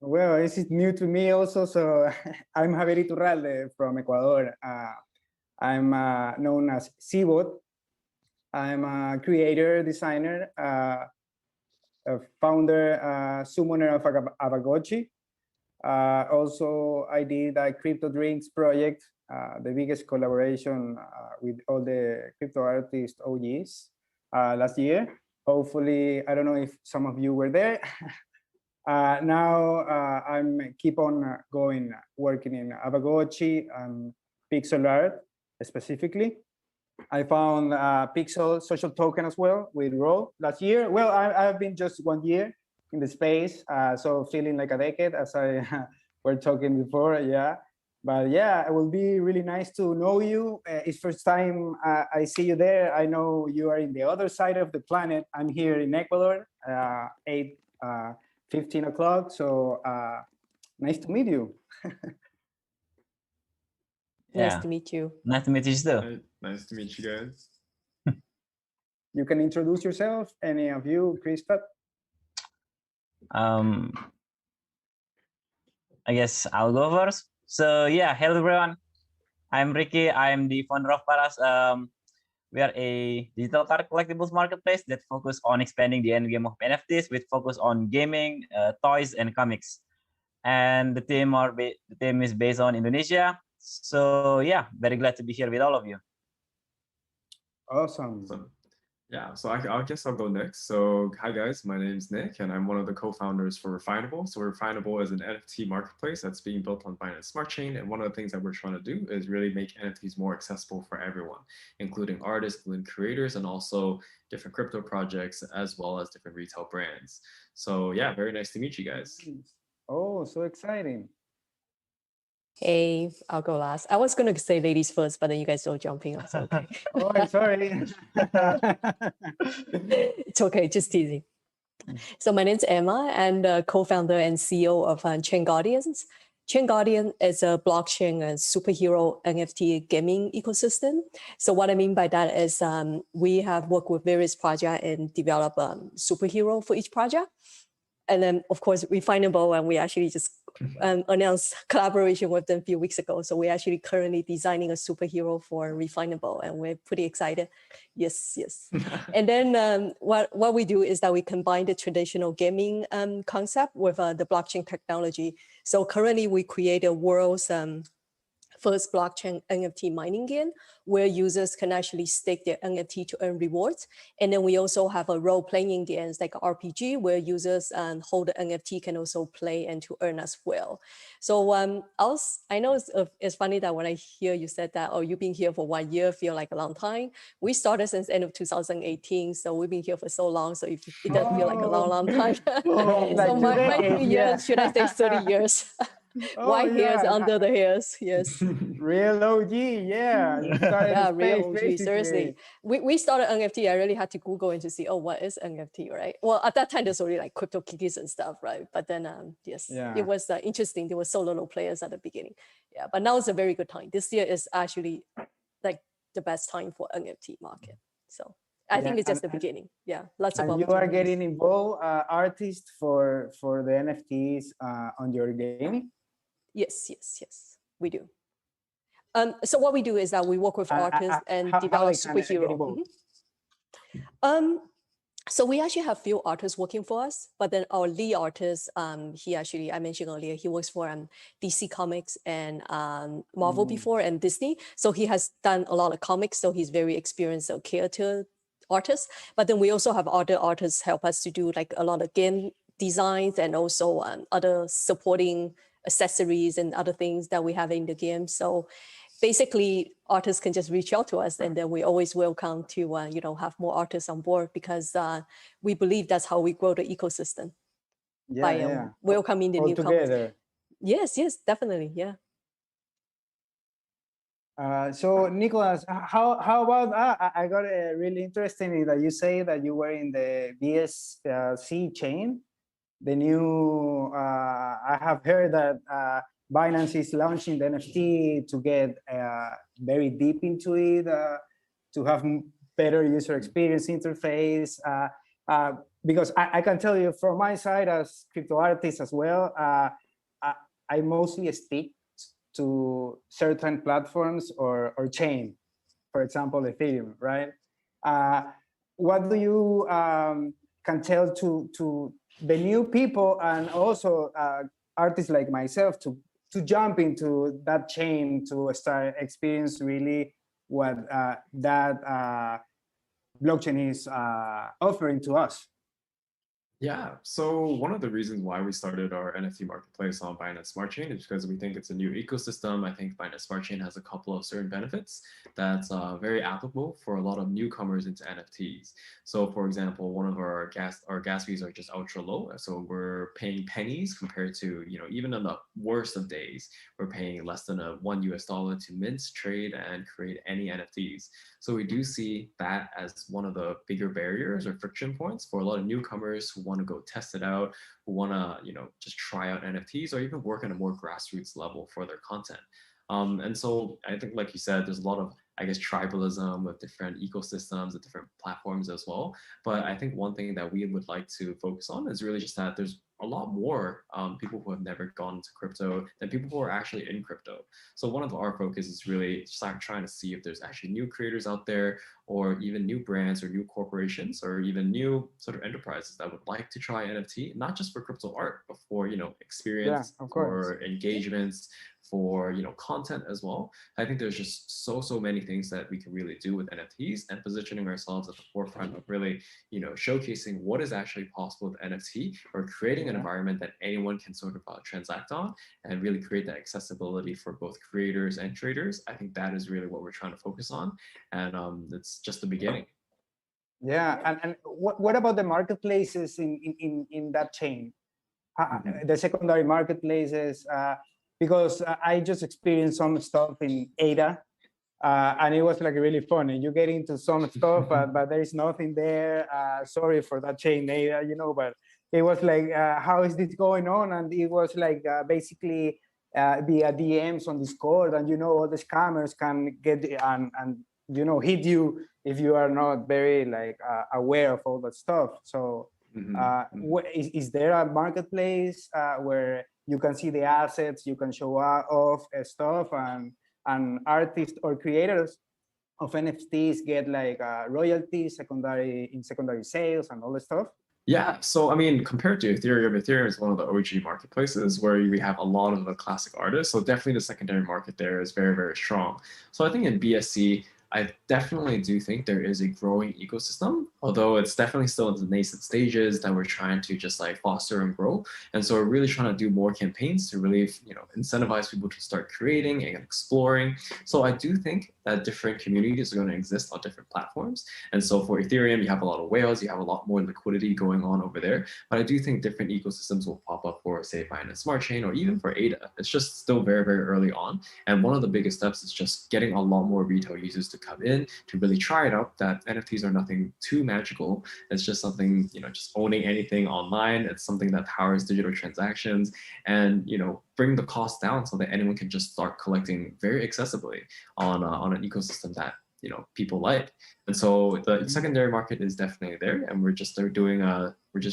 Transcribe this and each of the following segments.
Well, this is new to me also. So I'm Javier Iturralde from Ecuador. I'm known as Xibot. I'm a creator, designer, a founder, summoner of Aavegotchi. Also, I did a crypto drinks project, the biggest collaboration with all the crypto artists OGs last year. Hopefully, I don't know if some of you were there. Now I'm keep on going, working in Aavegotchi and Pixelart specifically. I found Pixel social token as well with Roll last year. Well, I've been just 1 year in the space, so feeling like a decade as I were talking before. Yeah, but yeah, it will be really nice to know you. It's first time I see you there. I know you are in the other side of the planet. I'm here in Ecuador, 8:15 o'clock. So nice to meet you. Nice to meet you. Nice to meet you too. Nice to meet you guys. You can introduce yourself, any of you, Christoph. I guess I'll go first. So yeah, hello everyone. I'm Riqi. I'm the founder of Paras. We are a digital card collectibles marketplace that focus on expanding the end game of NFTs with focus on gaming, toys, and comics. And the team is based on Indonesia. So yeah, very glad to be here with all of you. Awesome. Yeah, so I guess I'll go next. So hi guys, my name is Nick and I'm one of the co-founders for Refinable. So Refinable is an NFT marketplace that's being built on Binance Smart Chain. And one of the things that we're trying to do is really make NFTs more accessible for everyone, including artists, including creators, and also different crypto projects, as well as different retail brands. So yeah, very nice to meet you guys. Oh, so exciting. Hey, I'll go last. I was going to say ladies first, but then you guys don't jump in. So okay. Oh, I'm sorry. It's okay, just teasing. So my name's Emma and co-founder and CEO of ChainGuardians. ChainGuardian is a blockchain and superhero NFT gaming ecosystem. So what I mean by that is we have worked with various projects and develop superhero for each project. And then, of course, Refinable, and we actually just announced collaboration with them a few weeks ago. So we're actually currently designing a superhero for Refinable, and we're pretty excited. Yes, yes. And then what we do is that we combine the traditional gaming concept with the blockchain technology. So currently, we create a world's first blockchain NFT mining game where users can actually stake their NFT to earn rewards. And then we also have a role-playing games like RPG where users hold the NFT can also play and to earn as well. So I know it's funny that when I hear you said that, oh, you've been here for 1 year, feel like a long time. We started since end of 2018, so we've been here for so long. So it does feel like a long time. So my 3 years, should I say 30 years? White hairs under the hairs, yes. Real OG, yeah. Yeah, real OG, seriously. We started NFT, I really had to Google and to see, oh, what is NFT, right? Well, at that time, there's already like crypto kitties and stuff, right? But then, yes, it was interesting. There were so little players at the beginning. Yeah, but now it's a very good time. This year is actually like the best time for NFT market. So I think it's just the beginning. Yeah, lots of opportunities. You are getting involved, artists for the NFTs on your gaming? Yes, we do. So what we do is that we work with artists and develop superhero. So we actually have few artists working for us, but then our lead artist, he actually, I mentioned earlier, he works for DC Comics and Marvel before and Disney. So he has done a lot of comics, so he's very experienced character artist. But then we also have other artists help us to do like a lot of game designs and also other supporting accessories and other things that we have in the game. So basically artists can just reach out to us and then we always welcome to have more artists on board because we believe that's how we grow the ecosystem by welcoming the newcomers. Yes, definitely, yeah. So Nicholas, how about I got really interesting that you say that you were in the BSC chain. The new, I have heard that Binance is launching the NFT to get very deep into it, to have better user experience interface. because I can tell you from my side as crypto artist as well, I mostly stick to certain platforms or chain, for example, Ethereum, right? What do you can tell to the new people and also artists like myself to jump into that chain to start experience really what that blockchain is offering to us? Yeah, so one of the reasons why we started our NFT marketplace on Binance Smart Chain is because we think it's a new ecosystem. I think Binance Smart Chain has a couple of certain benefits that's very applicable for a lot of newcomers into NFTs. So for example, one of our gas fees are just ultra low. So we're paying pennies compared to, even on the worst of days, we're paying less than $1 to mint, trade, and create any NFTs. So we do see that as one of the bigger barriers or friction points for a lot of newcomers who want to go test it out, who want to, just try out NFTs or even work on a more grassroots level for their content. And so I think, like you said, there's a lot of, I guess, tribalism with different ecosystems and different platforms as well. But I think one thing that we would like to focus on is really just that there's a lot more people who have never gone into crypto than people who are actually in crypto. So one of our focus is really just trying to see if there's actually new creators out there, or even new brands or new corporations, or even new sort of enterprises that would like to try NFT, not just for crypto art, but for, experience, for engagements, for, content as well. I think there's just so many things that we can really do with NFTs, and positioning ourselves at the forefront of really, showcasing what is actually possible with NFT, or creating an environment that anyone can sort of transact on, and really create that accessibility for both creators and traders. I think that is really what we're trying to focus on, and it's just the beginning. Yeah, and what about the marketplaces in that chain? The secondary marketplaces, because I just experienced some stuff in ADA, and it was like really funny. You get into some stuff, but there is nothing there. Sorry for that chain ADA, but it was like, how is this going on? And it was like basically via DMs on Discord, and all the scammers can get and hit you if you are not very like aware of all that stuff. So is there a marketplace where you can see the assets, you can show off stuff, and artists or creators of NFTs get like royalties, secondary sales, and all that stuff? Yeah, so I mean, compared to Ethereum, Ethereum is one of the OG marketplaces where we have a lot of the classic artists. So definitely the secondary market there is very, very strong. So I think in BSC, I definitely do think there is a growing ecosystem, although it's definitely still in the nascent stages that we're trying to just like foster and grow. And so we're really trying to do more campaigns to really, incentivize people to start creating and exploring. So I do think that different communities are going to exist on different platforms. And so for Ethereum, you have a lot of whales, you have a lot more liquidity going on over there. But I do think different ecosystems will pop up for, say, Binance Smart Chain, or even for ADA. It's just still very, very early on. And one of the biggest steps is just getting a lot more retail users to come in to really try it out, that NFTs are nothing too magical. It's just something, just owning anything online. It's something that powers digital transactions, and, bring the cost down so that anyone can just start collecting very accessibly on an ecosystem that, people like. And so the secondary market is definitely there, and we're just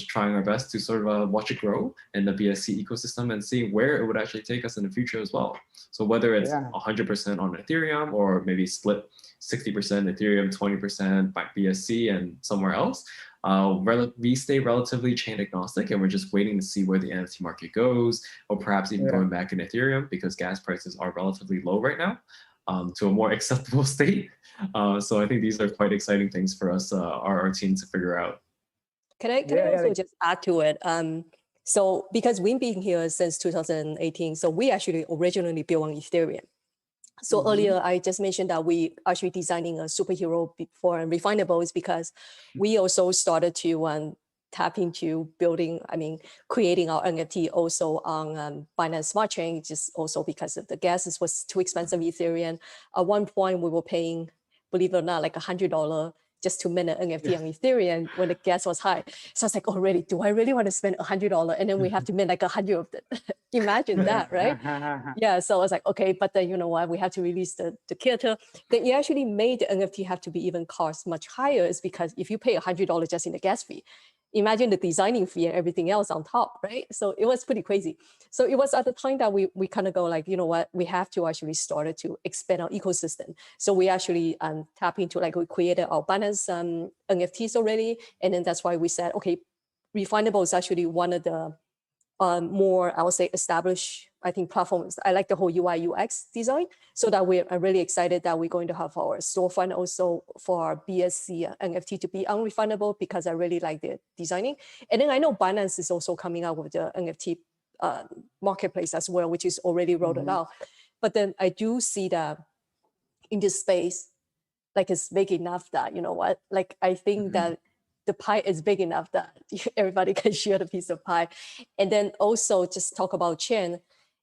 trying our best to sort of watch it grow in the BSC ecosystem and see where it would actually take us in the future as well. So whether it's 100% on Ethereum, or maybe split 60% Ethereum, 20% by BSC and somewhere else, we stay relatively chain agnostic, and we're just waiting to see where the NFT market goes, or perhaps even going back in Ethereum, because gas prices are relatively low right now, to a more acceptable state. So I think these are quite exciting things for us, our team, to figure out. Can I also just add to it? So because we've been here since 2018, so we actually originally built on Ethereum. So earlier I just mentioned that we actually designing a superhero for Refinable is because we also started to tap into creating our NFT also on Binance Smart Chain, just also because of the gas was too expensive Ethereum. At one point we were paying, believe it or not, like $100 just to mint an NFT on Ethereum when the gas was high. So I was like, do I really want to spend $100? And then we have to mint like 100 of it. Imagine that, right? Yeah, so I was like, okay, but then you know what? We have to release the character. Then it actually made the NFT have to be even cost much higher, is because if you pay $100 just in the gas fee, imagine the designing fee and everything else on top, right? So it was pretty crazy. So it was at the time that we kind of go like, you know what, we have to actually start to expand our ecosystem. So we actually tap into, like, we created our Binance NFTs already. And then that's why we said, okay, Refinable is actually one of the more, I would say, established, I think, platforms. I like the whole UI UX design, so that we're really excited that we're going to have our storefront also for our BSC NFT to be unrefinable, because I really like the designing. And then I know Binance is also coming out with the NFT marketplace as well, which is already rolled out. But then I do see that in this space, like, it's big enough that, you know what, like, I think that the pie is big enough that everybody can share the piece of pie. And then also just talk about chain.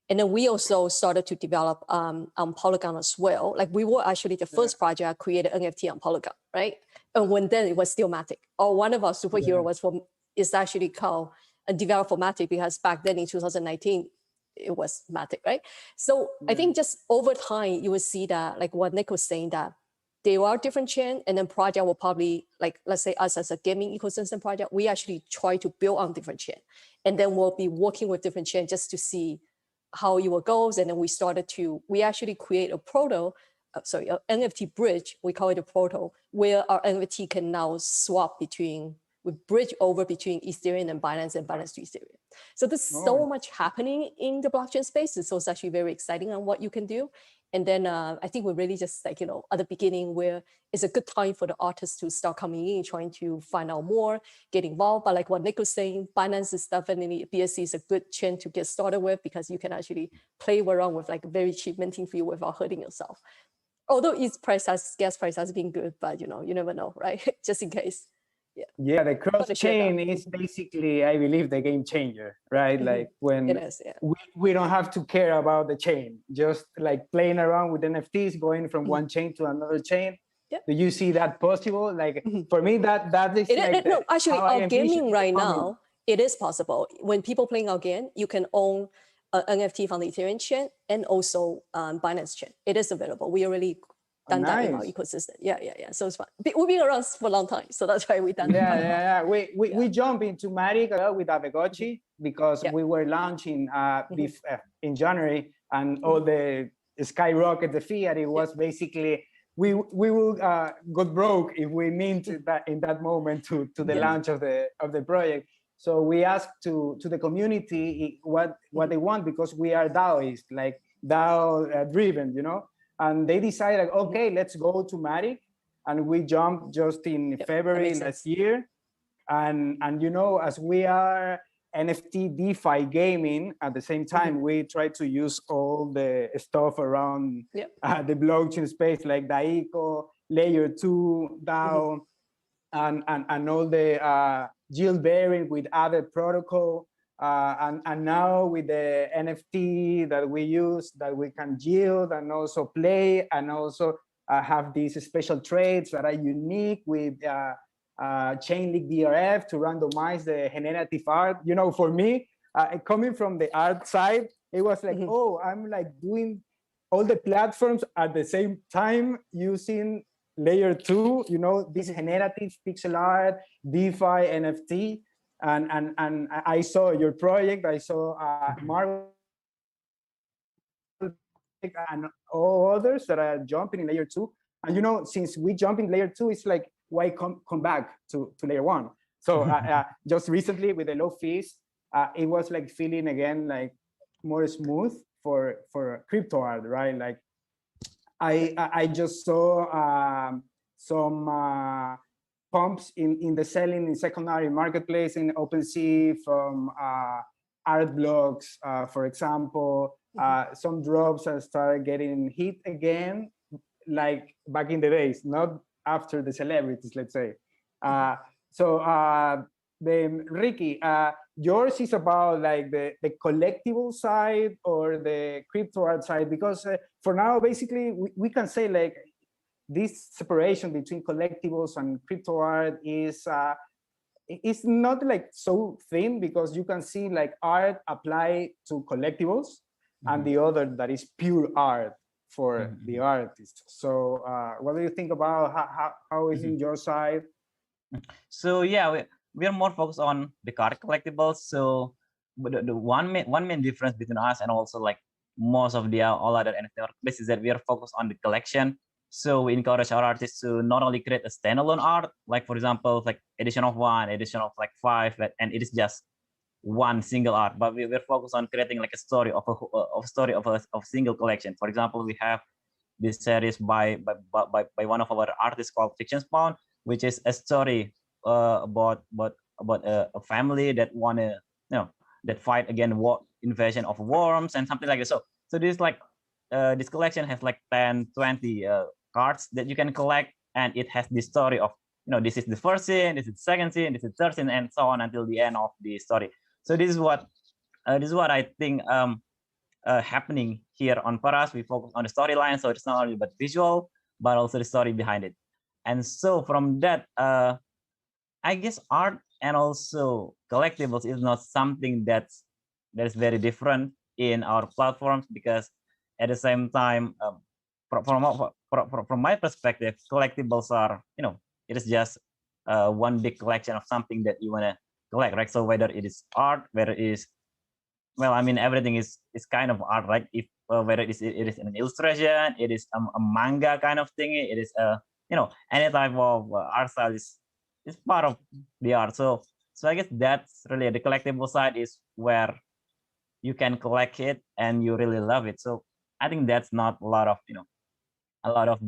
And then we also started to develop on Polygon as well. Like, we were actually the first project created NFT on Polygon, right? And when then it was still Matic. Or one of our superhero is actually called and developed for Matic, because back then in 2019, it was Matic, right? So I think just over time, you will see that, like what Nick was saying, that there are different chain, and then project will probably, like, let's say us as a gaming ecosystem project, we actually try to build on different chain. And then we'll be working with different chain just to see how it will goes. And then we actually create a an NFT bridge, we call it a proto, where our NFT can now swap we bridge over between Ethereum and Binance to Ethereum. So there's so much happening in the blockchain space. So it's actually very exciting on what you can do. And then I think we're really just, like, you know, at the beginning, where it's a good time for the artists to start coming in, trying to find out more, get involved. But like what Nick was saying, Binance is definitely, BSC is a good chain to get started with, because you can actually play around with, like, very cheap minting fee without hurting yourself. Although gas price has been good, but, you know, you never know, right? Just in case. Yeah, the cross-chain is basically, I believe, the game changer, right? Like, when we don't have to care about the chain, just like playing around with NFTs, going from one chain to another chain. Do you see that possible? Like, for me, that is like no, actually, our gaming right now, it is possible. When people playing our game, you can own an NFT from the Ethereum chain and also Binance chain. It is available. We already done that in our ecosystem. Yeah. So it's fun. We've been around for a long time, so that's why we done that. We jump into Matic with Aavegotchi, because we were launching in January, and all the skyrocket the fee, and it was basically we will got broke if we mint that in that moment to the launch of the project. So we asked to the community what they want, because we are DAOist, like DAO driven, you know. And they decided, okay, let's go to Matic, and we jumped just in February last year. And you know, as we are NFT DeFi gaming at the same time, we try to use all the stuff around the blockchain space, like Daiko, Layer 2, DAO, and all the yield bearing with other protocol. And now with the NFT that we use, that we can yield and also play, and also have these special trades that are unique with Chainlink DRF to randomize the generative art. You know, for me, coming from the art side, it was like, oh, I'm like doing all the platforms at the same time using Layer 2, you know, this generative pixel art, DeFi, NFT. And I saw your project, I saw Marvel and all others that are jumping in Layer 2. And you know, since we jump in Layer 2, it's like, why come back to Layer 1? So just recently with the low fees, it was like feeling again like more smooth for CryptoArt, right? Like I just saw some pumps in the selling in secondary marketplace in OpenSea from art blocks, for example. Some drops have started getting hit again, like back in the days, not after the celebrities, let's say. So then Riqi, yours is about like the collectible side or the crypto art side, because for now, basically, we can say like this separation between collectibles and crypto art is it's not like so thin, because you can see like art apply to collectibles and the other that is pure art for the artist. So what do you think about how is in your side? So yeah, we are more focused on the card collectibles. So but the one main difference between us and also like most of the all other NFT marketplaces is that we are focused on the collection. So we encourage our artists to not only create a standalone art, like for example, like edition of 1, edition of like 5, and it is just one single art, but we're focused on creating like a story of a single collection. For example, we have this series by one of our artists called Fiction Spawn, which is a story about a family that wanna that fight against invasion of worms and something like this. So this like this collection has like 10, 20 cards that you can collect, and it has this story of this is the first scene, this is the second scene, this is the third scene, and so on until the end of the story. So this is what I think happening here on Paras. We focus on the storyline, so it's not only about visual, but also the story behind it. And so from that, I guess art and also collectibles is not something that's very different in our platforms, because at the same time, from my perspective, collectibles are it is just one big collection of something that you want to collect, right? So whether it is art, whether it is, well, I mean, everything is kind of art, right? If whether it is an illustration, it is a manga kind of thing, it is any type of art style is part of the art. So I guess that's really the collectible side is where you can collect it and you really love it. So I think that's not a lot of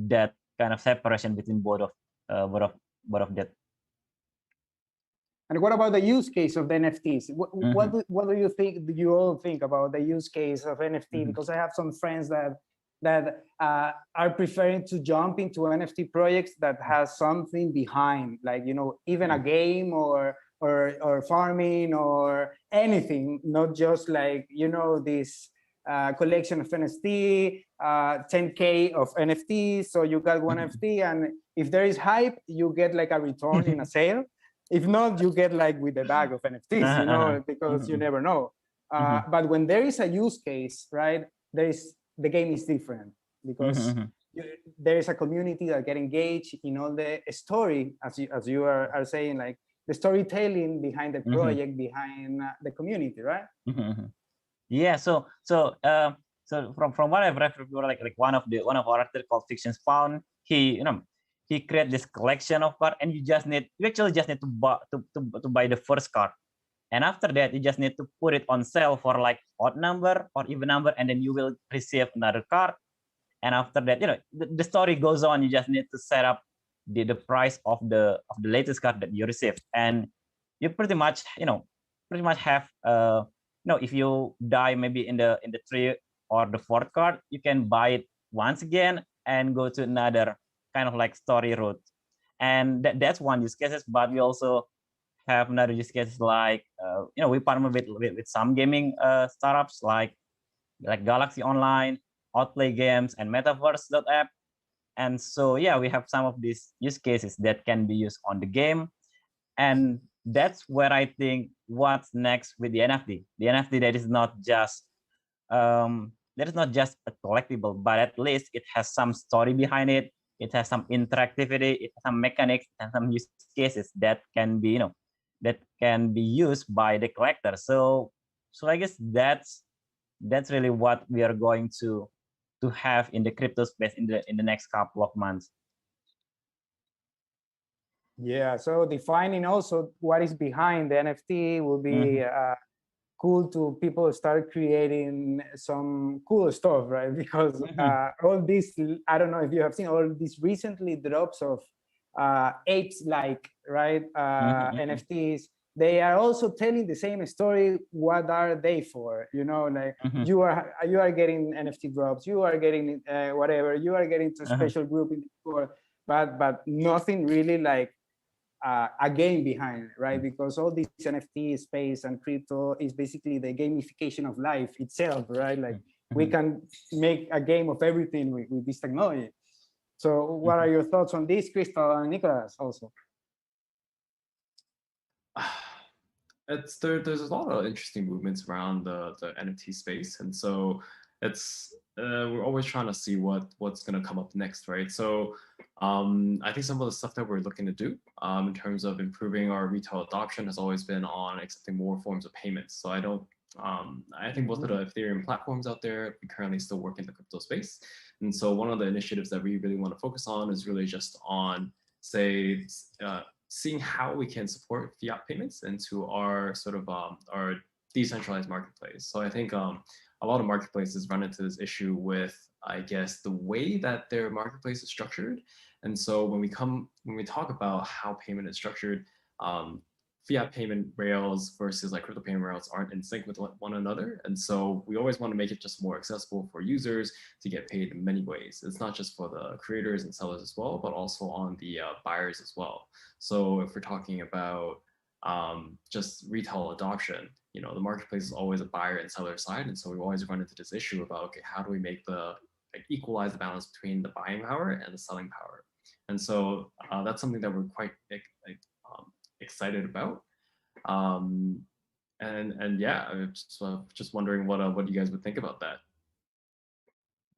that kind of separation between both of that. And what about the use case of the NFTs? What do you think? Do you all think about the use case of NFT? Because I have some friends that are preferring to jump into NFT projects that has something behind, like even a game or farming or anything, not just like this collection of NFT, 10K of NFTs. So you got one NFT, and if there is hype, you get like a return in a sale. If not, you get like with a bag of NFTs, because you never know. But when there is a use case, right, the game is different, because there is a community that get engaged in all the story, as you are saying, like the storytelling behind the project, behind the community, right? Yeah. So from what I've read, like one of our artists called Fiction Spawn, he created this collection of cards, and you actually just need to buy the first card, and after that you just need to put it on sale for like odd number or even number, and then you will receive another card. And after that, the story goes on. You just need to set up the price of the latest card that you receive, and you pretty much have if you die maybe in the 3 or the 4th card, you can buy it once again and go to another kind of like story route. And that's one use cases. But we also have another use cases like we partner with some gaming startups like Galaxy Online, Outplay Games, and Metaverse.app. And so yeah, we have some of these use cases that can be used on the game. And that's where I think what's next with the NFT. The NFT that is not just a collectible, but at least it has some story behind it. It has some interactivity, it has some mechanics, and some use cases that can be used by the collector. So I guess that's really what we are going to have in the crypto space in the next couple of months. Yeah, so defining also what is behind the NFT will be cool to people start creating some cool stuff, right? Because all this, I don't know if you have seen all these recently drops of apes-like, right? NFTs. They are also telling the same story. What are they for? Like you are getting NFT drops. You are getting whatever. You are getting to a special group but nothing really like a game behind it, right? Because all this NFT space and crypto is basically the gamification of life itself, right? Like we can make a game of everything with this technology. So what are your thoughts on this, Crystal and Nicholas also? There's a lot of interesting movements around the NFT space, and so it's we're always trying to see what's going to come up next, right? So I think some of the stuff that we're looking to do in terms of improving our retail adoption has always been on accepting more forms of payments. So I think most of the Ethereum platforms out there, we currently still work in the crypto space. And so one of the initiatives that we really want to focus on is really just on, say, seeing how we can support fiat payments into our sort of our decentralized marketplace. So I think a lot of marketplaces run into this issue with, I guess, the way that their marketplace is structured. And so when we talk about how payment is structured, fiat payment rails versus like crypto payment rails aren't in sync with one another. And so we always want to make it just more accessible for users to get paid in many ways. It's not just for the creators and sellers as well, but also on the buyers as well. So if we're talking about just retail adoption, you know, the marketplace is always a buyer and seller side. And so we always run into this issue about, okay, how do we make equalize the balance between the buying power and the selling power? And so that's something that we're quite excited about. And yeah, I'm just wondering what you guys would think about that.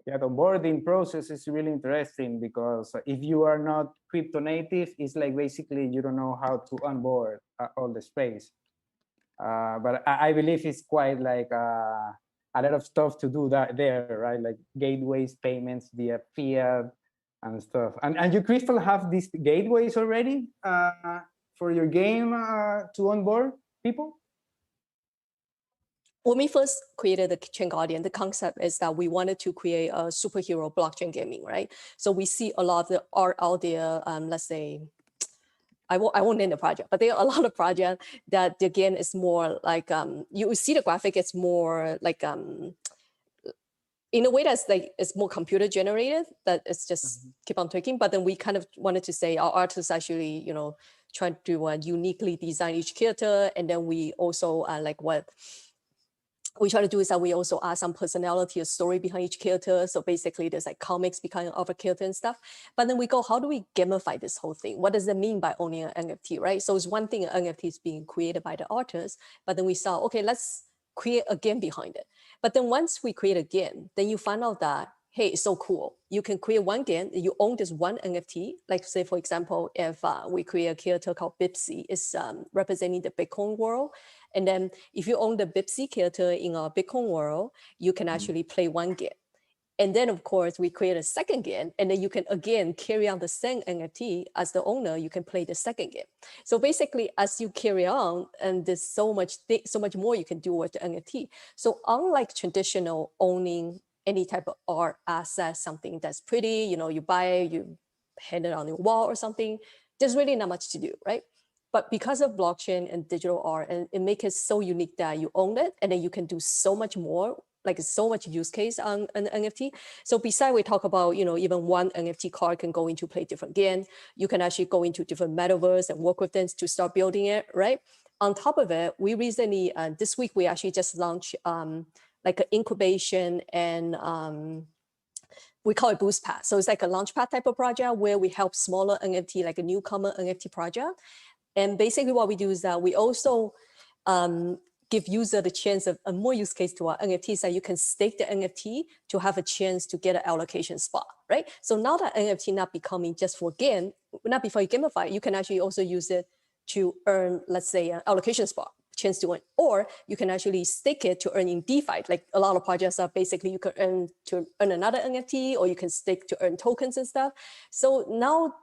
Yeah, the onboarding process is really interesting because if you are not crypto native, it's like basically you don't know how to onboard all the space. But I believe it's quite like a lot of stuff to do there, right? Like gateways, payments via fiat and stuff. And you, Crystal, have these gateways already for your game to onboard people? When we first created the ChainGuardian, the concept is that we wanted to create a superhero blockchain gaming, right? So we see a lot of the art out there, let's say, I won't name the project, but there are a lot of projects that again is more like, you see the graphic, it's more like, in a way that's like, it's more computer generated, that it's just keep on tweaking. But then we kind of wanted to say our artists actually, you know, try to uniquely design each character. And then we also like what we try to do is that we also add some personality or story behind each character. So basically there's like comics behind our character and stuff. But then we go, how do we gamify this whole thing? What does it mean by owning an NFT, right? So it's one thing, an NFT is being created by the artist, but then we saw, okay, let's create a game behind it. But then once we create a game, then you find out that, hey, it's so cool. You can create one game, you own this one NFT. Like say, for example, if we create a character called Bipsy, it's representing the Bitcoin world. And then if you own the Bipsy character in our Bitcoin world, you can actually play one game. And then of course, we create a second game, and then you can again carry on the same NFT as the owner, you can play the second game. So basically, as you carry on, and there's so much more you can do with the NFT. So unlike traditional owning any type of art asset, something that's pretty, you know, you buy it, you hang it on your wall or something, there's really not much to do, right? But because of blockchain and digital art, and it makes it so unique that you own it, and then you can do so much more, like so much use case on an NFT. So besides we talk about, you know, even one NFT card can go into play different game, you can actually go into different metaverse and work with them to start building it, right? On top of it, we recently, this week, we actually just launched like an incubation and we call it Boost Pad. So it's like a launchpad type of project where we help smaller NFT, like a newcomer NFT project. And basically what we do is that we also give user the chance of a more use case to our NFTs, that you can stake the NFT to have a chance to get an allocation spot, right? So now that NFT not becoming just for game, not before you gamify, you can actually also use it to earn, let's say, an allocation spot, chance to win, or you can actually stake it to earn in DeFi. Like a lot of projects are basically you can earn to earn another NFT, or you can stake to earn tokens and stuff. So now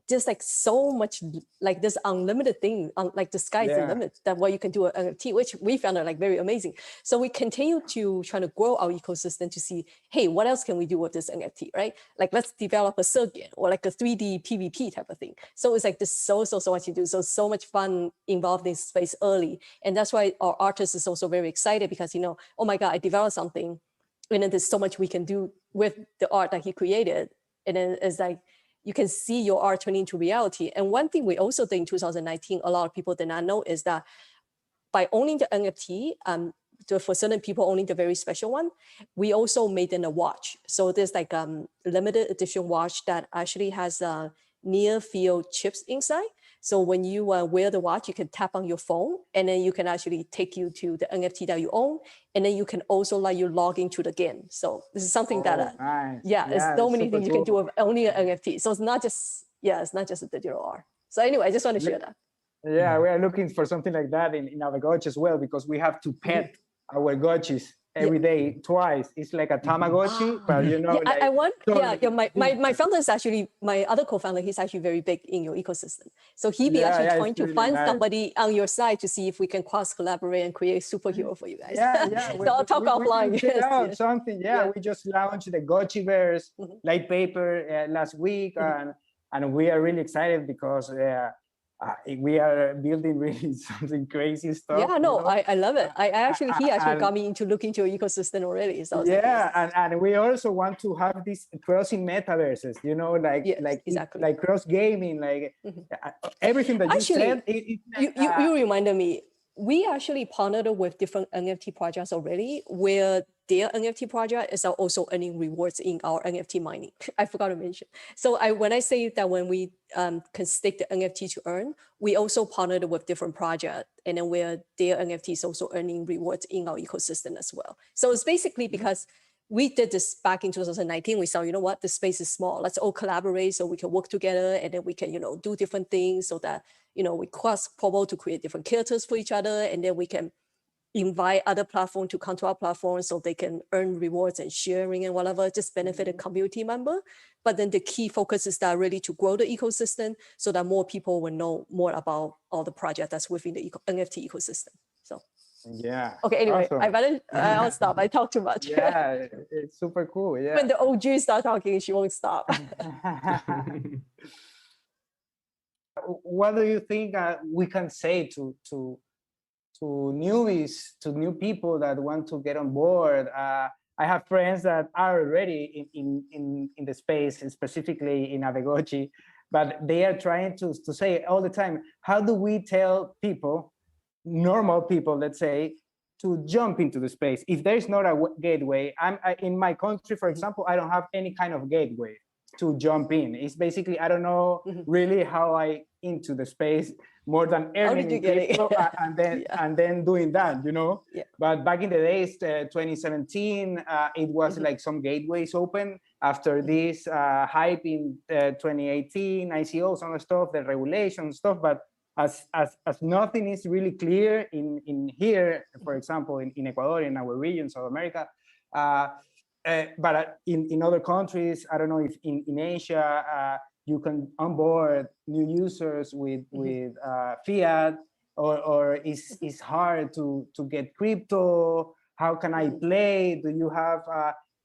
just like so much, like this unlimited thing, like the sky's the limit, that what you can do with NFT, which we found like very amazing. So we continue to try to grow our ecosystem to see, hey, what else can we do with this NFT, right? Like let's develop a circuit or like a 3D PvP type of thing. So it's like this so much to do. So much fun involved in this space early. And that's why our artist is also very excited because, you know, oh my God, I developed something and then there's so much we can do with the art that he created. And then it's like, you can see your art turning into reality. And one thing we also did in 2019, a lot of people did not know, is that by owning the NFT, for certain people owning the very special one, we also made them a watch. So there's like a limited edition watch that actually has near field chips inside. So when you wear the watch, you can tap on your phone, and then you can actually take you to the NFT that you own, and then you can also let you log into the game. So this is something that, nice. there's so many super things you can do cool. with only an NFT. So it's not just, it's not just a digital art. So anyway, I just want to share that. Yeah, we are looking for something like that in Aavegotchi as well, because we have to pet our gotchis every day, twice. It's like a Tamagotchi, but you know, I want, so my founder is actually, my other co-founder, he's actually very big in your ecosystem. So he'd be actually trying it's to really find nice. somebody on your side to see if we can cross-collaborate and create a superhero for you guys. Yeah. So I'll talk offline. We can out Yes. something. Yeah. We just launched the Gotchiverse light paper last week, and we are really excited because we are building really something crazy stuff. Yeah, no, I love it. He actually got me into looking into your ecosystem already. So I was and we also want to have this crossing metaverses, you know, exactly. like cross gaming, like everything that actually, you said. You reminded me. We actually partnered with different NFT projects already, where their NFT project is also earning rewards in our NFT mining. I forgot to mention. So when I say that when we can stake the NFT to earn, we also partnered with different projects, and then where their NFT is also earning rewards in our ecosystem as well. So it's basically because we did this back in 2019. We saw, you know what, the space is small. Let's all collaborate so we can work together, and then we can, do different things so that, we cross-promote to create different characters for each other, and then we can invite other platforms to come to our platform so they can earn rewards and sharing and whatever, just benefit a community member. But then the key focus is that really to grow the ecosystem so that more people will know more about all the projects that's within the NFT ecosystem. So. Yeah. Okay, anyway, awesome. I'll stop. I talk too much. Yeah, it's super cool. Yeah. When the OG start talking, she won't stop. What do you think we can say to newbies, to new people that want to get on board? I have friends that are already in the space, specifically in Aavegotchi, but they are trying to say all the time, how do we tell people, normal people, let's say, to jump into the space? If there's not a gateway, in my country, for example, I don't have any kind of gateway to jump in. It's basically, I don't know really how I into the space more than earning in crypto and then doing that, Yeah. But back in the days, 2017, it was like some gateways open after this hype in 2018, ICO, some stuff, the regulation stuff, but as nothing is really clear in here, for example, in Ecuador, in our region, South America, but in other countries, I don't know if in Asia, you can onboard new users with fiat, or it's hard to get crypto. How can I play? Do you have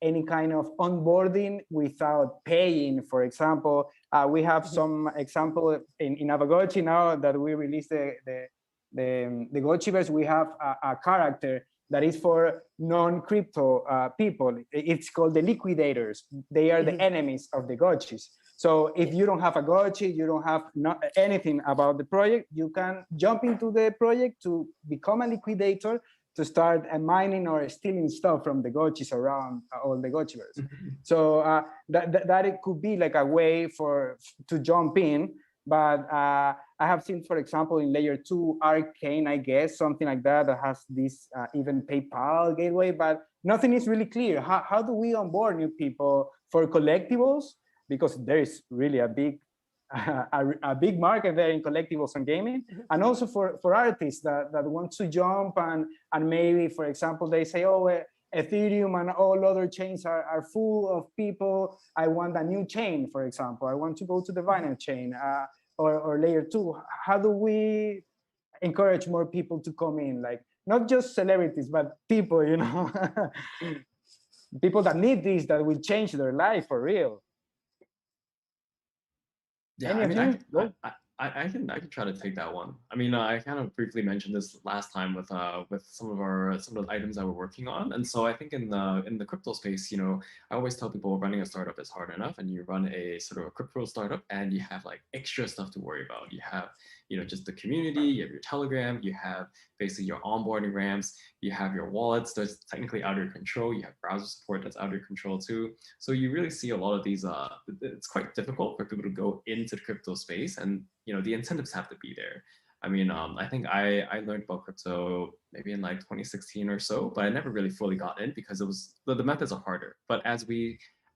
any kind of onboarding without paying? For example, we have some example in Aavegotchi now that we released the Gotchiverse. We have a character that is for non-crypto people. It's called the liquidators. They are the enemies of the Gotchis. So if you don't have a Gotchi, you don't have anything about the project, you can jump into the project to become a liquidator, to start mining or stealing stuff from the Gotchis around all the Gotchiverse. So that it could be like a way to jump in. But I have seen, for example, in layer 2, Arcane, I guess, something like that has this even PayPal gateway, but nothing is really clear. How do we onboard new people for collectibles? Because there is really a big market there in collectibles and gaming, and also for artists that want to jump and maybe, for example, they say, oh, Ethereum and all other chains are full of people. I want a new chain, for example. I want to go to the Binance chain or layer 2. How do we encourage more people to come in? Like, not just celebrities, but people, people that need this, that will change their life for real. Yeah, I can try to take that one. I mean, I kind of briefly mentioned this last time with some of the items that we're working on, and so I think in the crypto space, I always tell people running a startup is hard enough, and you run a sort of a crypto startup, and you have like extra stuff to worry about. You have just the community, you have your Telegram, you have basically your onboarding ramps, you have your wallets that's technically out of your control, you have browser support that's out of your control too. So you really see a lot of these, it's quite difficult for people to go into the crypto space, and the incentives have to be there. I mean, I think I learned about crypto maybe in like 2016 or so, but I never really fully got in because it was the methods are harder. But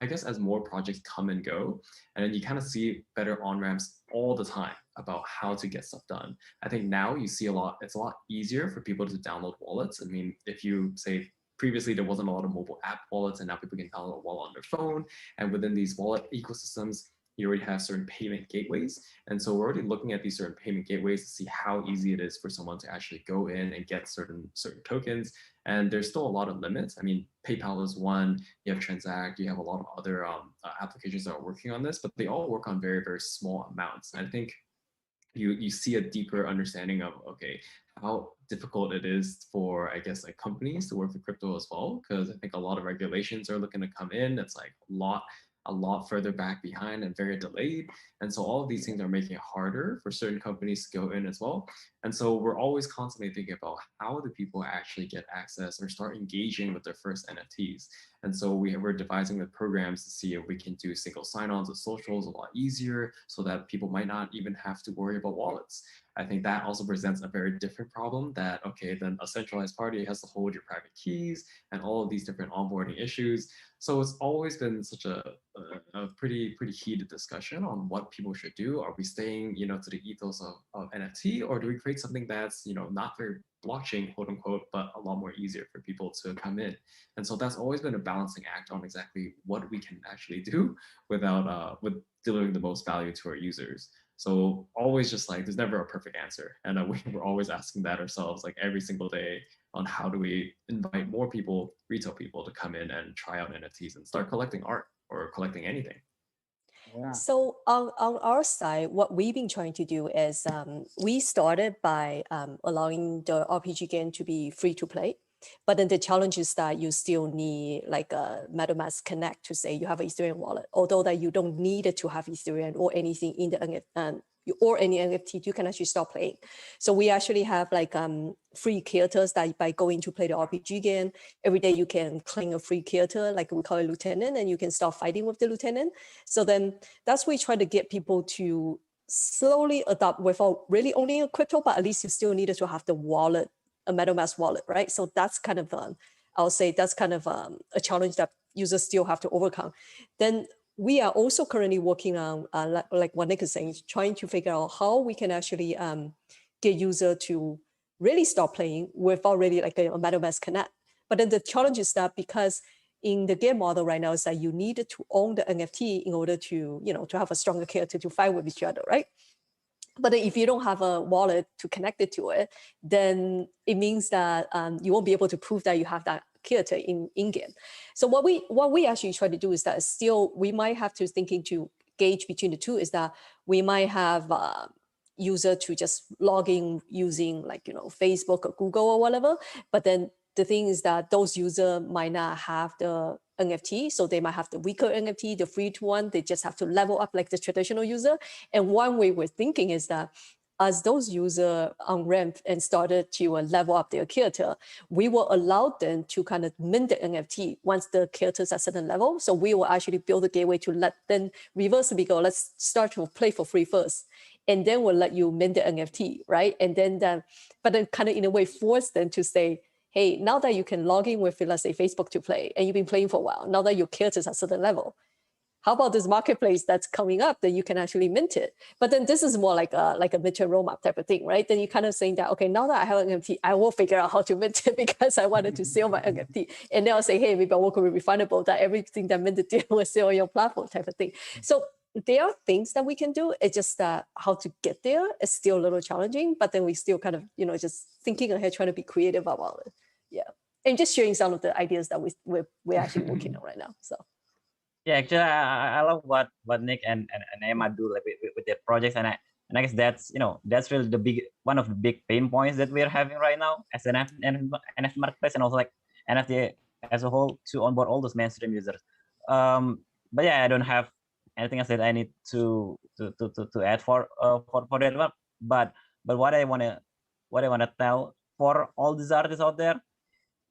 I guess as more projects come and go, and then you kind of see better on-ramps all the time about how to get stuff done. I think now you see it's a lot easier for people to download wallets. I mean, if you say previously there wasn't a lot of mobile app wallets, and now people can download a wallet on their phone. And within these wallet ecosystems, you already have certain payment gateways. And so we're already looking at these certain payment gateways to see how easy it is for someone to actually go in and get certain tokens. And there's still a lot of limits. I mean, PayPal is one, you have Transact, you have a lot of other applications that are working on this, but they all work on very, very small amounts. And I think you see a deeper understanding of, okay, how difficult it is for, I guess, like companies to work with crypto as well, because I think a lot of regulations are looking to come in. It's like a lot further back behind and very delayed. And so all of these things are making it harder for certain companies to go in as well. And so we're always constantly thinking about how do people actually get access or start engaging with their first NFTs. And so we're devising the programs to see if we can do single sign-ons with socials a lot easier so that people might not even have to worry about wallets. I think that also presents a very different problem that, okay, then a centralized party has to hold your private keys and all of these different onboarding issues. So it's always been such a pretty heated discussion on what people should do. Are we staying, to the ethos of NFT, or do we create something that's, not very blockchain, quote unquote, but a lot more easier for people to come in? And so that's always been a balancing act on exactly what we can actually do without with delivering the most value to our users. So always just like, there's never a perfect answer. And we're always asking that ourselves, like every single day, on how do we invite more people, retail people, to come in and try out NFTs and start collecting art or collecting anything. Yeah. So on our side, what we've been trying to do is we started by allowing the RPG game to be free to play. But then the challenge is that you still need like a MetaMask Connect to say you have an Ethereum wallet, although that you don't need it to have Ethereum or anything in the or any NFT, you can actually start playing. So we actually have like free characters that by going to play the RPG game, every day you can claim a free character, like we call it lieutenant, and you can start fighting with the lieutenant. So then that's where we try to get people to slowly adopt without really owning a crypto, but at least you still needed to have the wallet, a MetaMask wallet, right? So that's kind of, I'll say that's kind of a challenge that users still have to overcome. Then we are also currently working on, like what Nick is saying, trying to figure out how we can actually get user to really start playing without really like a MetaMask Connect. But then the challenge is that because in the game model right now is that you need to own the NFT in order to, to have a stronger character to fight with each other, right? But then if you don't have a wallet to connect it to it, then it means that you won't be able to prove that you have that character in-game. So what we actually try to do is that still we might have to thinking to gauge between the two is that we might have user to just log in using like, Facebook or Google or whatever. But then the thing is that those users might not have the NFT, so they might have the weaker NFT, the free one. They just have to level up like the traditional user. And one way we're thinking is that as those users on-ramp and started to level up their character, we will allow them to kind of mint the NFT once the characters are at a certain level. So we will actually build a gateway to let them reversibly go, let's start to play for free first. And then we'll let you mint the NFT, right? And then, but then kind of in a way force them to say, hey, now that you can log in with, let's say, Facebook to play, and you've been playing for a while, now that your characters are at a certain level, how about this marketplace that's coming up that you can actually mint it? But then this is more like a midterm roadmap type of thing, right? Then you're kind of saying that, okay, now that I have an NFT, I will figure out how to mint it because I wanted to sell my NFT. And then I'll say, hey, maybe I'll work with Refinable that everything that minted there will sell on your platform type of thing. So there are things that we can do. It's just how to get there is still a little challenging, but then we still kind of, just thinking ahead, trying to be creative about it. Yeah. And just sharing some of the ideas that we're actually working on right now. So. Yeah, actually, I love what Nick and Emma do like with their projects, and I guess that's that's really one of the big pain points that we're having right now as an NFT marketplace, and also like NFT as a whole to onboard all those mainstream users. But yeah, I don't have anything else that I need to add for that one. But But what I wanna tell for all these artists out there,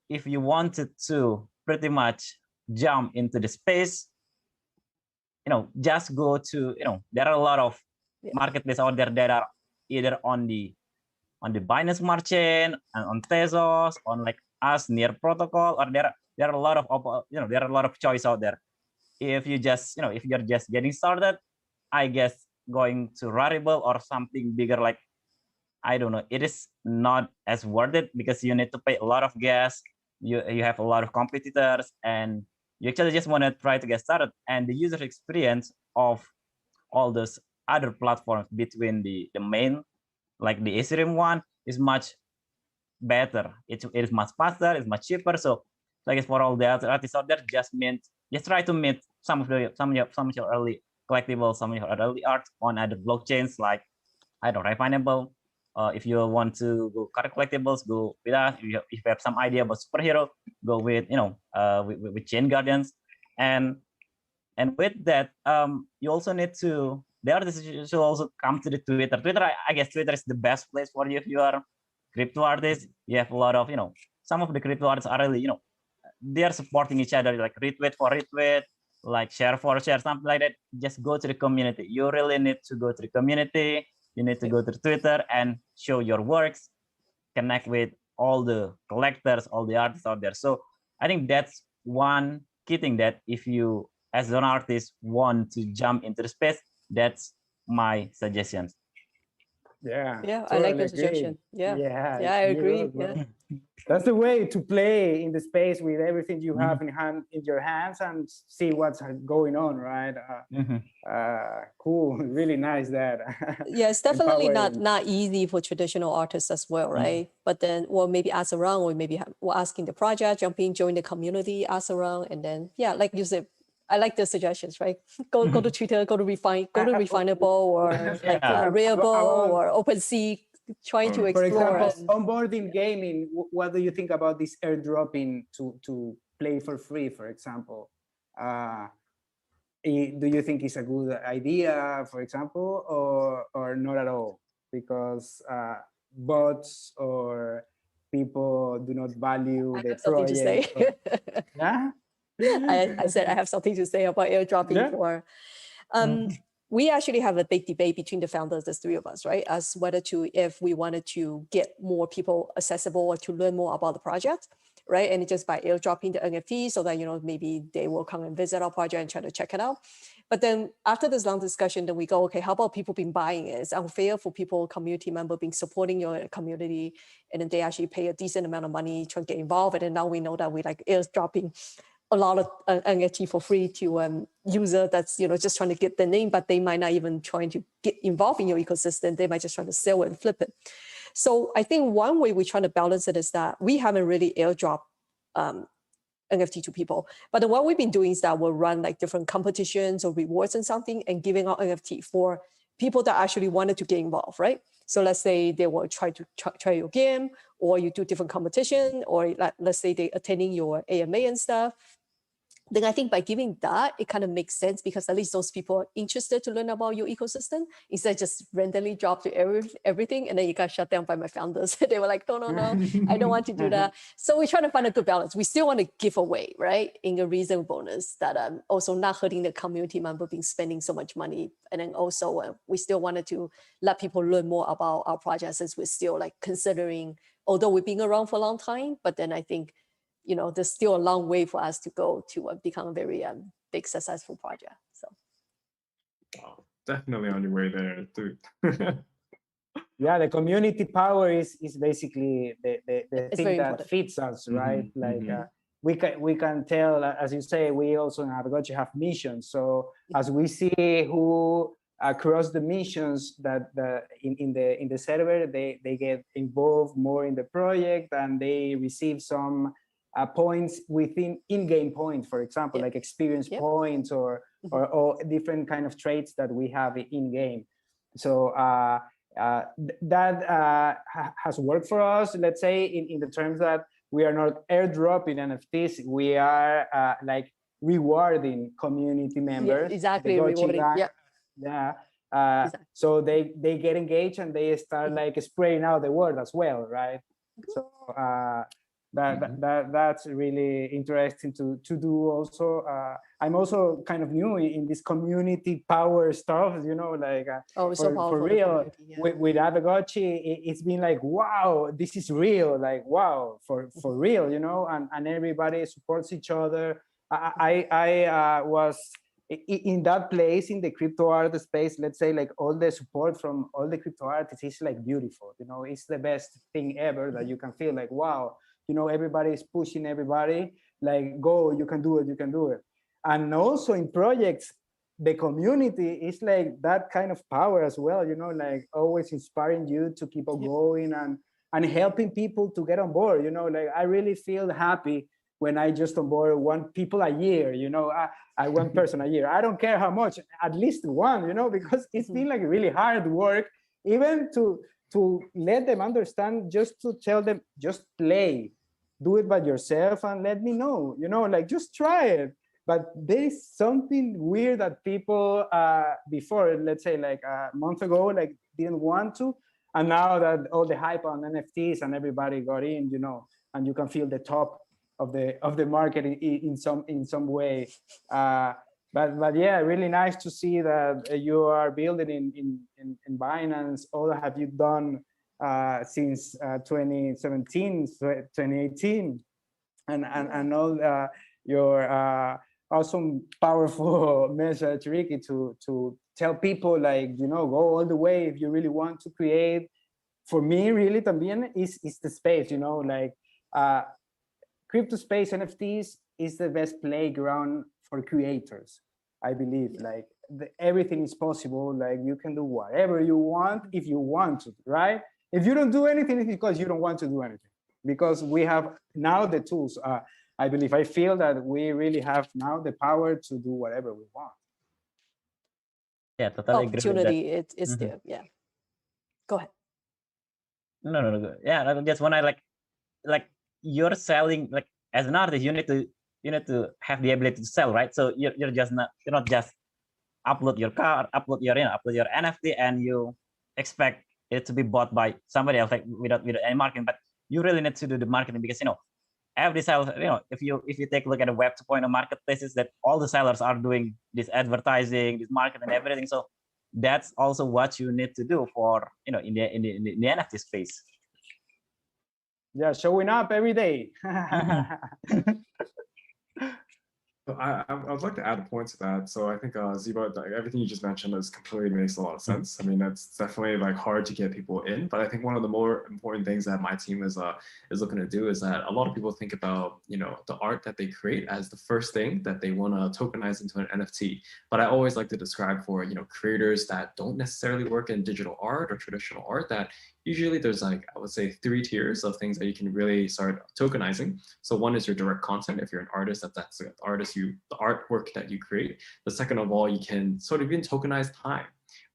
if you wanted to pretty much jump into the space, just go to, there are a lot of marketplace out there that are either on the Binance Smart Chain and on Tezos, on like us near protocol, or there are a lot of there are a lot of choice out there. If you just if you're just getting started, I guess going to Rarible or something bigger, like, I don't know, it is not as worth it because you need to pay a lot of gas. You have a lot of competitors, and you actually just want to try to get started. And the user experience of all those other platforms between the main, like the Ethereum one, is much better. It is much faster, it's much cheaper. So I guess for all the other artists out there, just try to meet some of your early collectibles, some of your early art on other blockchains, like, I don't know, Refinable. If you want to go collectibles, go with us. If you have some idea about superhero, go with with ChainGuardians. And with that, you also need to, the artists should also come to the Twitter. I guess Twitter is the best place for you if you are crypto artist. You have a lot of, some of the crypto artists are really, they are supporting each other, like retweet for retweet, like share for share, something like that. Just go to the community. You really need to go to the community. You need to go to Twitter and show your works, connect with all the collectors, all the artists out there. So I think that's one key thing, that if you, as an artist, want to jump into the space, that's my suggestions. Yeah, I like the suggestion. Yeah, I agree. Yeah. That's the way to play in the space with everything you have in your hands and see what's going on, right? Cool, really nice that. Yeah, it's definitely not easy for traditional artists as well, right? But then, well, maybe ask around, or maybe we're asking the project, jump in, join the community, ask around, and then like you said, I like the suggestions, right? Go to Twitter, go to Refinable, or like Rarible or OpenSea, trying to explore. For example, onboarding gaming, what do you think about this airdropping to play for free, for example? Do you think it's a good idea, for example, or not at all? Because bots or people do not value the project. Yeah? I said I have something to say about airdropping for. We actually have a big debate between the founders, the three of us, right? As whether if we wanted to get more people accessible or to learn more about the project, right? And just by airdropping the NFT so that, maybe they will come and visit our project and try to check it out. But then after this long discussion, then we go, okay, how about people been buying it? It's unfair for people, community member being supporting your community, and then they actually pay a decent amount of money to get involved. And then now we know that we like airdropping a lot of NFT for free to user that's just trying to get the name, but they might not even trying to get involved in your ecosystem. They might just try to sell it and flip it. So I think one way we're trying to balance it is that we haven't really airdropped NFT to people, but then what we've been doing is that we'll run like different competitions or rewards and something, and giving out NFT for people that actually wanted to get involved, right? So let's say they will try your game, or you do different competition, or let's say they attending your AMA and stuff. Then I think by giving that, it kind of makes sense, because at least those people are interested to learn about your ecosystem, instead of just randomly drop to everything, and then you got shut down by my founders. They were like, no, I don't want to do that. So we're trying to find a good balance. We still want to give away, right, in a reasonable bonus that also not hurting the community member being spending so much money. And then also we still wanted to let people learn more about our project, since we're still like considering, although we've been around for a long time, but then I think there's still a long way for us to go to become a very big, successful project. So, wow, definitely on your way there too. Yeah, the community power is basically the thing that important. Fits us, right? We can tell, as you say, we also in Aavegotchi have missions. So as we see who across the missions that in the server, they get involved more in the project, and they receive some points within in-game points, for example, like experience points or different kind of traits that we have in-game. So that has worked for us, let's say, in the terms that we are not airdropping NFTs, we are like rewarding community members. Exactly, rewarding, Exactly. So they get engaged and they start like spreading out the word as well, right? So that's really interesting to do also. I'm also kind of new in this community power stuff, you know, like Oh, so powerful. for real. community, yeah. With Aavegotchi, it's been like, wow, this is real, like, wow, for real, you know, and everybody supports each other. I was in that place in the crypto art space. Let's say like all the support from all the crypto artists is like beautiful, you know. It's the best thing ever that you can feel like, wow, you know, everybody is pushing everybody, like, go, you can do it, you can do it. And also in projects, the community is like that kind of power as well, you know, like always inspiring you to keep on going and helping people to get on board, you know. Like I really feel happy when I just onboard one people a year, you know, I one person a year. I don't care how much, at least one, you know, because it's been like really hard work, even to let them understand, just to tell them, just play, do it by yourself and let me know, you know, like just try it. But there is something weird that people before, let's say like a month ago, like didn't want to. And now that all the hype on NFTs and everybody got in, you know, and you can feel the top of the market in some way. But yeah, really nice to see that you are building in Binance. All have you done since 2017, 2018, and all your awesome, powerful message, Riqi, to tell people, like, you know, go all the way if you really want to create. For me, really, también is the space, you know, like crypto space, NFTs is the best playground for creators, I believe. Like everything is possible. Like you can do whatever you want if you want to, right? If you don't do anything, it's because you don't want to do anything. Because we have now the tools. I believe, I feel that we really have now the power to do whatever we want. Yeah, totally agree with that. Opportunity, it's there. Yeah. Go ahead. No. Yeah, I just want to like you're selling, like as an artist, you need to have the ability to sell, right? So you're not just upload your card, upload your NFT, and you expect it to be bought by somebody else, like without any marketing. But you really need to do the marketing, because you know every seller, you know, if you take a look at the Web 2.0 marketplaces, that all the sellers are doing this advertising, this marketing, and everything. So that's also what you need to do for, you know, in the NFT space. Yeah, showing up every day. So I would like to add a point to that. So I think Xibot, like, everything you just mentioned is completely makes a lot of sense. I mean, that's definitely like hard to get people in, but I think one of the more important things that my team is looking to do is that a lot of people think about, you know, the art that they create as the first thing that they want to tokenize into an NFT. But I always like to describe for, you know, creators that don't necessarily work in digital art or traditional art, that usually there's like, I would say 3 tiers of things that you can really start tokenizing. So one is your direct content. If you're an artist, that's the artwork that you create. The second of all, you can sort of even tokenize time,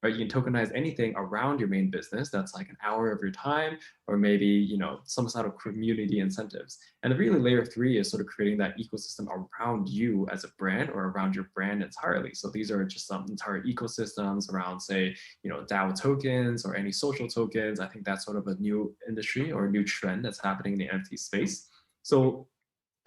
right? You can tokenize anything around your main business that's like an hour of your time, or maybe, you know, some sort of community incentives. And really layer 3 is sort of creating that ecosystem around you as a brand, or around your brand entirely. So these are just some entire ecosystems around, say, you know, DAO tokens or any social tokens. I think that's sort of a new industry or a new trend that's happening in the NFT space. So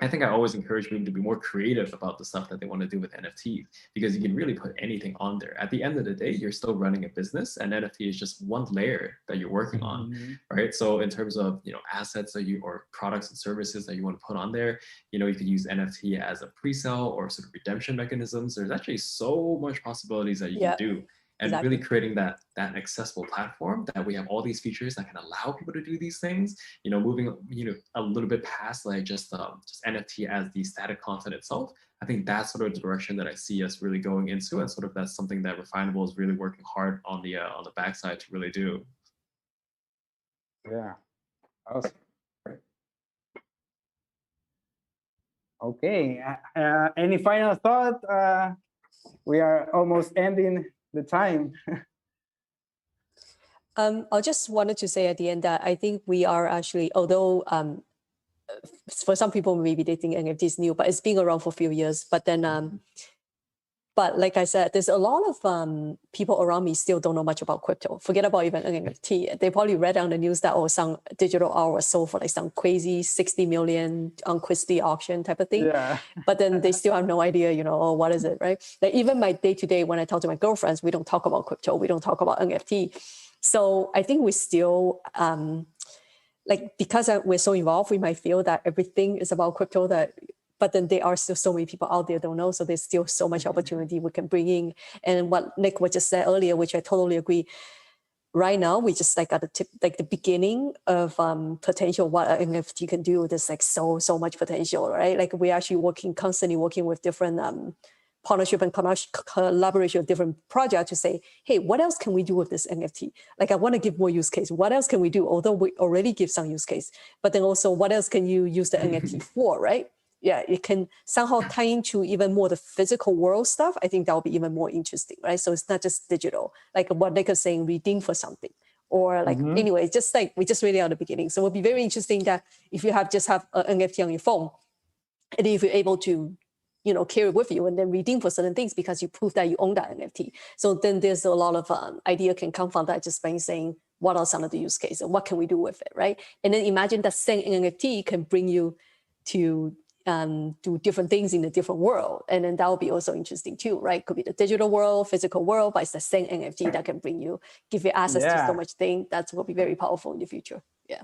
I think I always encourage people to be more creative about the stuff that they want to do with NFTs, because you can really put anything on there. At the end of the day, you're still running a business, and NFT is just one layer that you're working on, right? So in terms of, you know, assets that or products and services that you want to put on there, you know, you could use NFT as a pre-sale or sort of redemption mechanisms. There's actually so much possibilities that you can do. And really creating that accessible platform that we have all these features that can allow people to do these things, you know, moving, you know, a little bit past like just NFT as the static content itself. I think that's sort of the direction that I see us really going into, and sort of that's something that Refinable is really working hard on the backside to really do. Yeah, awesome. Okay, any final thought? We are almost ending the time. I just wanted to say at the end that I think we are actually, although for some people maybe they think NFT is new, but it's been around for a few years. But then But like I said, there's a lot of people around me still don't know much about crypto. Forget about even NFT. They probably read on the news that some digital art was sold for like some crazy 60 million on Christie auction type of thing. Yeah. But then they still have no idea, what is it, right? Like even my day-to-day when I talk to my girlfriends, we don't talk about crypto. We don't talk about NFT. So I think we still, because we're so involved, we might feel that everything is about crypto but then there are still so many people out there don't know. So there's still so much opportunity we can bring in. And what Nick was just said earlier, which I totally agree. Right now, we just at the tip, the beginning of potential what an NFT can do. There's so much potential, right? Like we're actually constantly working with different partnership and collaboration with different projects to say, hey, what else can we do with this NFT? Like I want to give more use case. What else can we do? Although we already give some use case, but then also what else can you use the NFT for, right? Yeah, it can somehow tie into even more the physical world stuff. I think that will be even more interesting, right? So it's not just digital, like what Nick is saying, redeem for something. Or anyway, just we just really are at the beginning. So it will be very interesting that if you have an NFT on your phone, and if you're able to, carry it with you and then redeem for certain things because you prove that you own that NFT. So then there's a lot of idea can come from that just by saying, what are some of the use cases and what can we do with it, right? And then imagine that same NFT can bring you to do different things in a different world. And then that will be also interesting too, right? Could be the digital world, physical world, but it's the same NFT that can give you access to so much thing. That will be very powerful in the future. Yeah.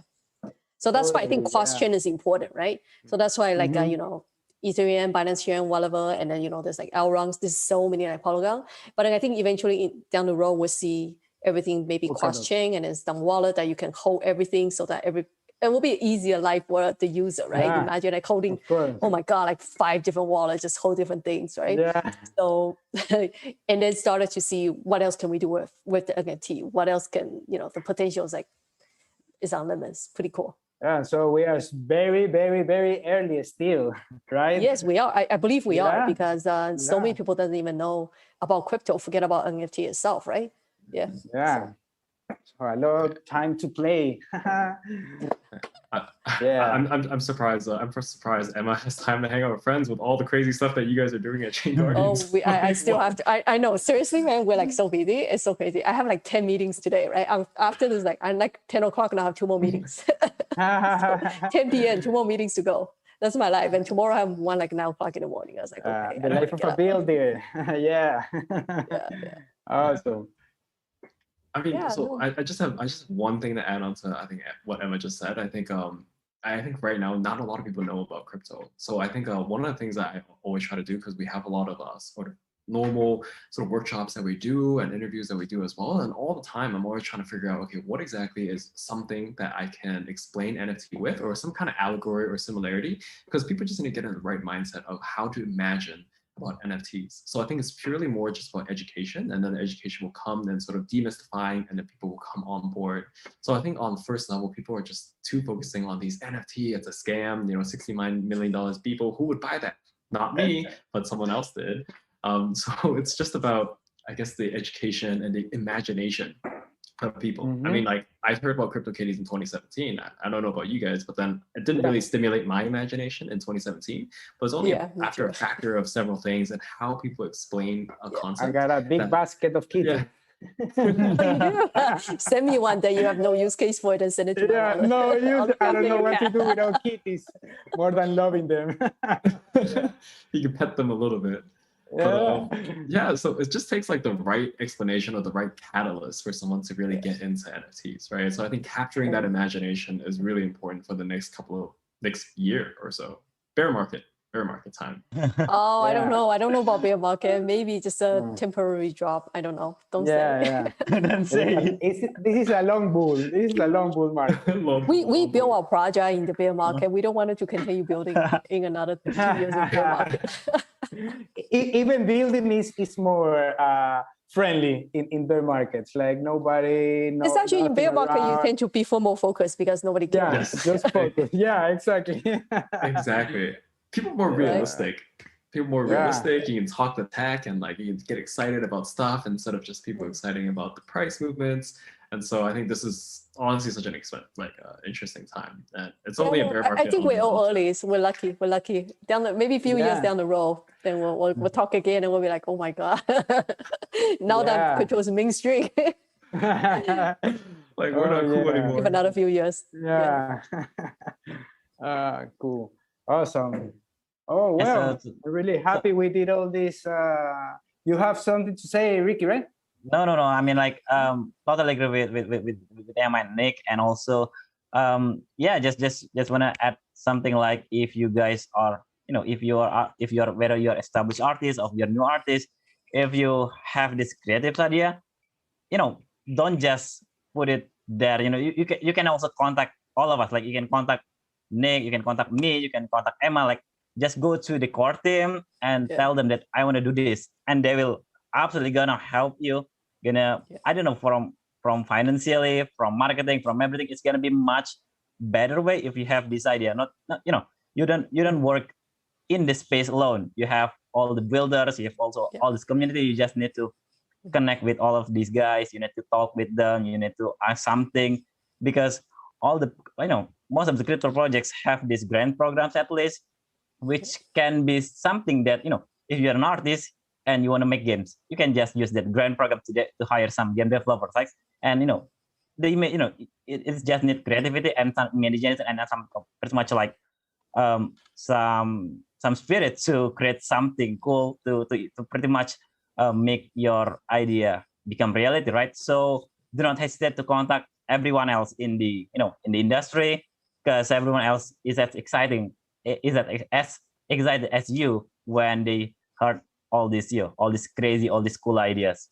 So that's why I think cross-chain is important, right? So that's why Ethereum, Binance Chain, whatever, and then, there's Elrond, there's so many Polygon. But then I think eventually down the road, we'll see everything maybe cross-chain and then some wallet that you can hold everything so that it will be an easier life for the user, right? Yeah, imagine holding, oh my God, 5 different wallets, just hold different things, right? Yeah. So, and then started to see what else can we do with the NFT? What else can, the potential is unlimited. Pretty cool. Yeah, so we are very, very, very early still, right? Yes, we are. I believe we are because so many people doesn't even know about crypto, forget about NFT itself, right? Yeah. Yeah. So a lot of time to play. I'm surprised. I'm first surprised Emma has time to hang out with friends with all the crazy stuff that you guys are doing at ChainGuardians. Oh, I still have to. I know. Seriously, man, we're so busy. It's so crazy. I have 10 meetings today, right? After this, I'm 10 o'clock and I have 2 more meetings. 10 p.m., 2 more meetings to go. That's my life. And tomorrow I have one 9 o'clock in the morning. I was like, okay. The life of a builder. Yeah. Awesome. I mean, I just have one thing to add on to I think what Emma just said. I think right now not a lot of people know about crypto. So I think one of the things that I always try to do, because we have a lot of sort of normal sort of workshops that we do and interviews that we do as well, and all the time I'm always trying to figure out, okay, what exactly is something that I can explain NFT with, or some kind of allegory or similarity, because people just need to get in the right mindset of how to imagine about NFTs. So I think it's purely more just about education, and then the education will come, then sort of demystifying, and then people will come on board. So I think on the first level, people are just too focusing on these NFT, it's a scam, $69 million, people, who would buy that? Not me, but someone else did. So it's just about, I guess, the education and the imagination of people. I mean, I heard about CryptoKitties in 2017. I don't know about you guys, but then it didn't really stimulate my imagination in 2017. But it's only after a factor of several things and how people explain a concept. I got a big basket of kitties. Send me one that you have no use case for it and send it to me. I don't know what to do without kitties, more than loving them. You can pet them a little bit. So it just takes the right explanation or the right catalyst for someone to really get into NFTs, right? So I think capturing that imagination is really important for the next year or so. Bear market time. I don't know about bear market. Maybe just a temporary drop. I don't know. Don't say. Don't say. This is a long bull. This is a long bull market. We build our project in the bear market. We don't want it to continue building in another 2 years in bear market. Even building is more friendly in bear markets. Nobody. It's actually in bear market you tend to be more focused because nobody cares. Just focus. Exactly. Exactly. People more realistic. You can talk the tech and you can get excited about stuff instead of just people exciting about the price movements. And so I think this is honestly such an interesting time. And it's only a bear market. I think we're all early, so we're lucky. We're lucky. Maybe a few years down the road, then we'll talk again, and we'll be like, oh my god, now that crypto is mainstream. Like we're not cool anymore. Give another few years. Yeah. Cool. Awesome. Oh well, I'm really happy we did all this. You have something to say, Riqi, right? No. I mean, like, totally agree with Emma and Nick, and also, just wanna add something like, if you guys are, if you are whether you're established artist or you're new artist, if you have this creative idea, don't just put it there. You can also contact all of us. Like, you can contact Nick, you can contact me, you can contact Emma. Like, just go to the core team and tell them that I want to do this, and they will absolutely gonna help you. I don't know, from financially, from marketing, from everything. It's gonna be much better way if you have this idea. Not you don't work in this space alone. You have all the builders. You have also all this community. You just need to connect with all of these guys. You need to talk with them. You need to ask something, because all the most of the crypto projects have these grant programs at least, which can be something that if you're an artist and you want to make games, you can just use that grant program to hire some game developers, like, and they may it's just need creativity and some imagination and some pretty much like some spirit to create something cool to pretty much make your idea become reality, right? So do not hesitate to contact everyone else in the in the industry, because everyone else is as excited as you when they heard all these all these cool ideas.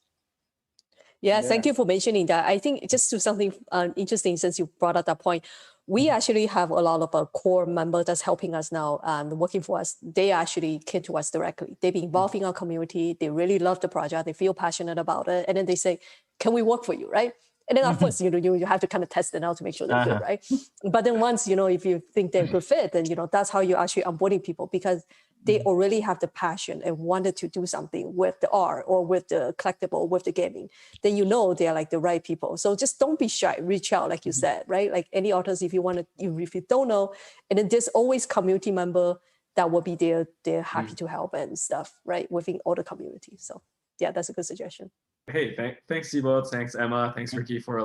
Thank you for mentioning that. I think just to something interesting, since you brought up that point, we actually have a lot of our core members that's helping us now and working for us. They actually came to us directly. They've been involved in our community. They really love the project. They feel passionate about it. And then they say, can we work for you, right? And then of course, you have to kind of test it out to make sure they're good, right? But then once, if you think they're a good fit, then, that's how you're actually onboarding people, because they already have the passion and wanted to do something with the art or with the collectible, with the gaming. Then they're like the right people. So just don't be shy, reach out, like you said, right? Like any artists, if you want to, if you don't know, and then there's always community member that will be there. They're happy to help and stuff, right? Within all the community. So yeah, that's a good suggestion. Hey, thanks Xibot, thanks Emma, thanks Riqi for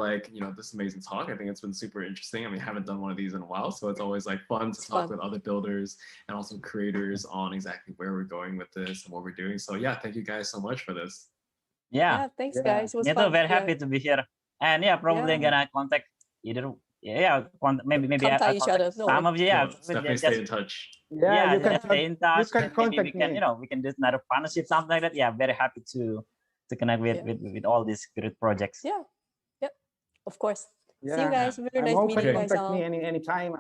this amazing talk. I think it's been super interesting. I mean, I haven't done one of these in a while, so it's always fun to talk with other builders and also creators on exactly where we're going with this and what we're doing. So yeah, thank you guys so much for this. Yeah, thanks guys. It was fun. Very happy to be here, and probably gonna contact either maybe contact each other. Some of you, definitely stay in touch. You can stay in touch. You can contact me. We can do another partnership, something like that. Yeah, very happy to connect with all these great projects. Yeah, yep, of course. See you guys. Very nice meeting you guys. Contact me anytime.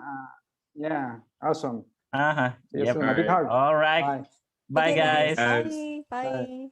Awesome. Yep. All right. All right. Bye, guys. Bye.